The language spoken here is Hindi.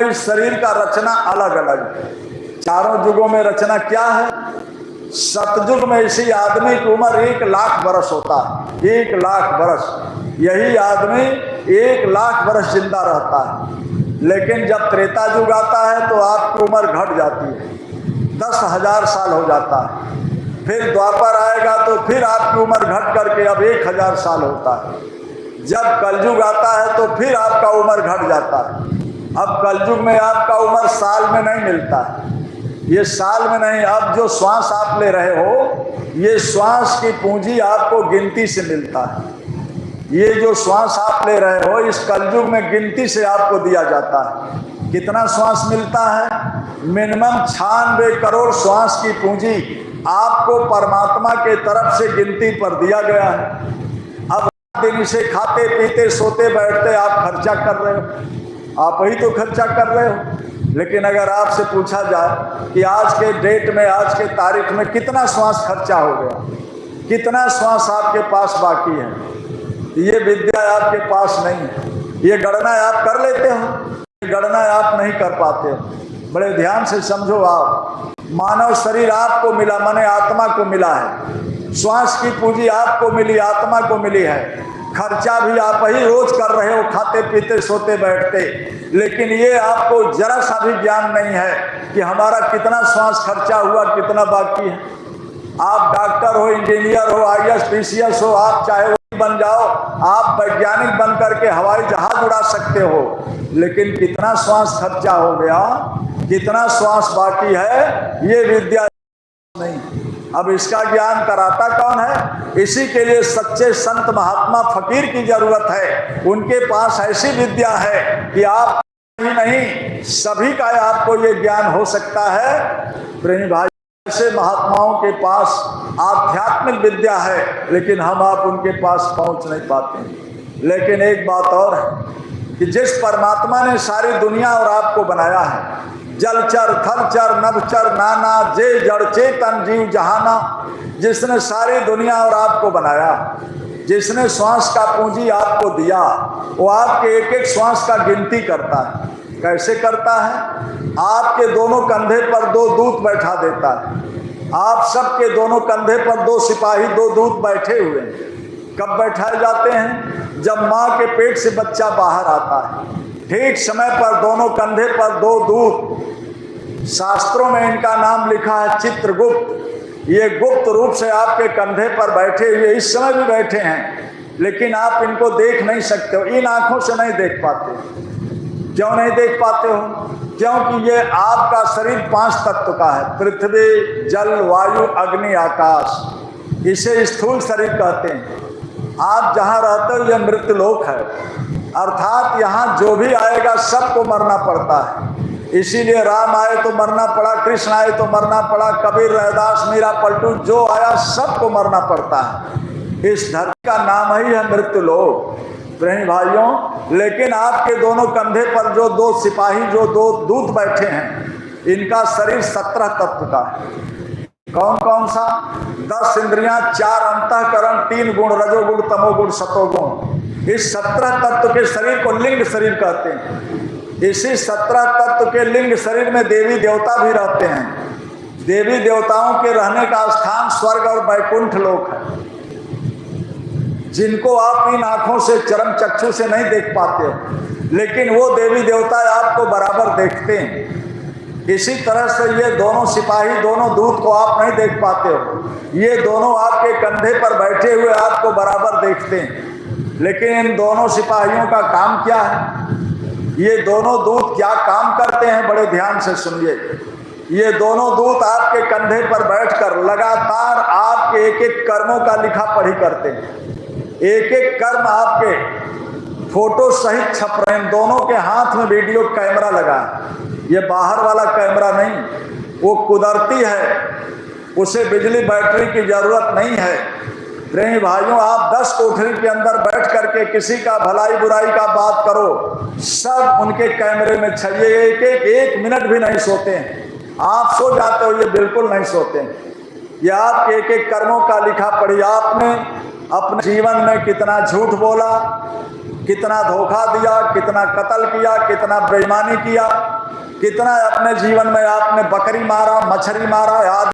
इस शरीर का रचना अलग अलग है। चारों युगों में रचना क्या है? सतयुग में इसी आदमी की उम्र 1,00,000 वर्ष होता है। 1,00,000 वर्ष। यही आदमी 1,00,000 वर्ष जिंदा रहता है। लेकिन जब त्रेता युग आता है तो आपकी उम्र घट जाती है, 10,000 साल हो जाता है। फिर द्वापर आएगा तो फिर आपकी उम्र घट करके अब 1,000 साल होता है। जब कलयुग आता है तो फिर आपका उम्र घट जाता है। अब कलयुग में आपका उम्र साल में नहीं मिलता है, ये साल में नहीं। अब जो श्वास आप ले रहे हो, ये श्वास की पूंजी आपको गिनती से मिलता है। ये जो श्वास आप ले रहे हो इस कलयुग में गिनती से आपको दिया जाता है। कितना श्वास मिलता है? मिनिमम 96 करोड़ श्वास की पूंजी आपको परमात्मा के तरफ से गिनती पर दिया गया है। अब दिन से खाते पीते सोते बैठते आप खर्चा कर रहे हो, आप ही तो खर्चा कर रहे हो। लेकिन अगर आपसे पूछा जाए कि आज के डेट में, आज के तारीख में कितना श्वास खर्चा हो गया, कितना श्वास आपके पास बाकी है, ये विद्या आपके पास नहीं है। ये गणना आप कर लेते हो, गणना आप नहीं कर पाते। बड़े ध्यान से समझो। आप मानव शरीर आपको मिला, माने आत्मा को मिला है। श्वास की पूंजी आपको मिली, आत्मा को मिली है। खर्चा भी आप ही रोज कर रहे हो, खाते पीते सोते बैठते। लेकिन ये आपको जरा सा भी ज्ञान नहीं है कि हमारा कितना श्वास खर्चा हुआ, कितना बाकी है। आप डॉक्टर हो, इंजीनियर हो, IAS PCS हो, आप चाहे बन जाओ, आप वैज्ञानिक बन करके हवाई जहाज उड़ा सकते हो। लेकिन कितना श्वास खर्चा हो गया, कितना श्वास बाकी है, ये विद्या नहीं। अब इसका ज्ञान कराता कौन है? इसी के लिए सच्चे संत महात्मा फकीर की जरूरत है। उनके पास ऐसी विद्या है कि आप ही नहीं, सभी का आपको ये ज्ञान हो सकता है। प्रेमी भाई, ऐसे महात्माओं के पास आध्यात्मिक विद्या है, लेकिन हम आप उनके पास पहुंच नहीं पाते। लेकिन एक बात और है कि जिस परमात्मा ने सारी दुनिया और आपको बनाया है, जलचर थलचर नभचर नाना जे जड़ चेतन जीव जहाना, जिसने सारी दुनिया और आपको बनाया, जिसने श्वास का पूंजी आपको दिया, वो आपके एक एक श्वास का गिनती करता है। कैसे करता है? आपके दोनों कंधे पर 2 दूत बैठा देता है। आप सबके दोनों कंधे पर 2 सिपाही, 2 दूत बैठे हुए हैं। कब बैठाए जाते हैं? जब माँ के पेट से बच्चा बाहर आता है, ठीक समय पर दोनों कंधे पर 2 दूत। शास्त्रों में इनका नाम लिखा है चित्रगुप्त। ये गुप्त रूप से आपके कंधे पर बैठे हुए इस समय भी बैठे हैं, लेकिन आप इनको देख नहीं सकते हो, इन आंखों से नहीं देख पाते। क्यों नहीं देख पाते हो? क्योंकि ये आपका शरीर 5 तत्व का है, पृथ्वी जल वायु अग्नि आकाश। इसे स्थूल शरीर कहते हैं। आप जहाँ रहते हो ये मृत्युलोक है, अर्थात यहाँ जो भी आएगा सबको मरना पड़ता है। इसीलिए राम आए तो मरना पड़ा, कृष्ण आए तो मरना पड़ा, कबीर रैदास मीरा पलटू जो आया सबको मरना पड़ता है। इस धरती का नाम ही है मृत्युलोक। प्रेमी भाइयों, लेकिन आपके दोनों कंधे पर जो 2 सिपाही, जो 2 दूत बैठे हैं, इनका शरीर 17 तत्व का है। कौन कौन सा? 10 इंद्रियां, 4 अंतःकरण, 3 गुण, रजोगुण तमोगुण सतोगुण। इस 17 तत्व के शरीर को लिंग शरीर कहते हैं। इसी 17 तत्व के लिंग शरीर में देवी देवता भी रहते हैं। देवी देवताओं के रहने का स्थान स्वर्ग और वैकुंठ लोक है, जिनको आप इन आंखों से, चरम चक्षु से नहीं देख पाते हो, लेकिन वो देवी देवता आपको बराबर देखते हैं। इसी तरह से ये दोनों सिपाही, दोनों दूत को आप नहीं देख पाते हो, ये दोनों आपके कंधे पर बैठे हुए आपको बराबर देखते हैं। लेकिन इन दोनों सिपाहियों का काम क्या है? ये दोनों दूत क्या काम करते हैं? बड़े ध्यान से सुनिए। ये दोनों दूत आपके कंधे पर बैठकर लगातार आपके एक एक कर्मों का लिखा पढ़ी करते हैं। एक एक कर्म आपके फोटो सहित छप रहे हैं। दोनों के हाथ में वीडियो कैमरा लगा है। ये बाहर वाला कैमरा नहीं, वो कुदरती है, उसे बिजली बैटरी की जरूरत नहीं है। प्रेमी भाइयों, आप 10 कोठरी के अंदर बैठ करके किसी का भलाई बुराई का बात करो, सब उनके कैमरे में चाहिए। एक मिनट भी नहीं सोते हैं। आप सो जाते हो, ये बिल्कुल नहीं सोते हैं। ये आपके एक एक कर्मों का लिखा पढ़ी। आपने अपने जीवन में कितना झूठ बोला, कितना धोखा दिया, कितना कत्ल किया, कितना बेईमानी किया, कितना अपने जीवन में आपने बकरी मारा, मछली मारा,